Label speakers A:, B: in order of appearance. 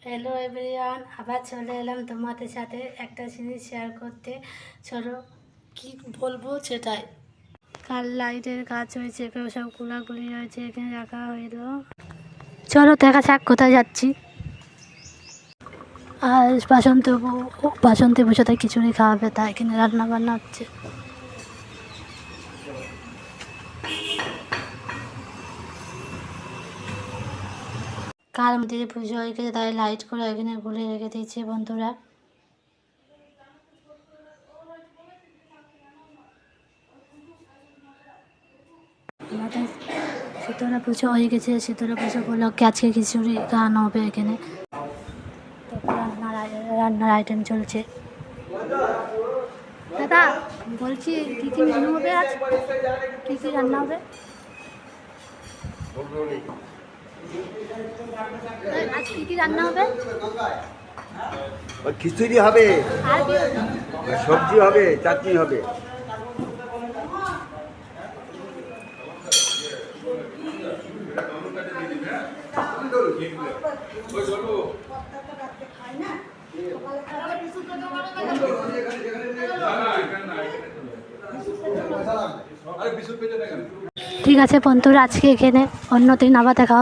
A: Hello everyone, আবার চলে এলাম তোমাদের সাথে একটা জিনিস শেয়ার করতে। চলো কি বলবো সেটাই। কাল লাইটের কাজ হয়েছে, কেউ সব গুলাগুলি হয়েছে, এখানে রাখা হইলো। চলো দেখা যাক কোথায় যাচ্ছি। আর বাসন্তী পুজোতে খিচুড়ি খাওয়াবে, তাই এখানে রান্না বান্না হচ্ছে। কাল মন্দিরে পুজো হয়ে গেছে, তাই লাইট করে এখানে ঘুরে রেখে দিয়েছে বন্ধুরা। আমাদের শীতলা পুজো হয়ে গেছে, শীতলা পুজো উপলক্ষে আজকে খিচুড়ি খাওয়ানো হবে এখানে। রান্নার আইটেম চলছে। দাদা বলছি কী কী মেনু হবে আজ, কী কী রান্না হবে? আজ কী কী রান্না হবে?
B: খিচুড়ি হবে,
A: আর কি হবে?
B: সবজি হবে, চাটনি হবে।
A: ঠিক আছে বন্ধুরা, আজকে এখানে, অন্য দিন আবার দেখা হবে।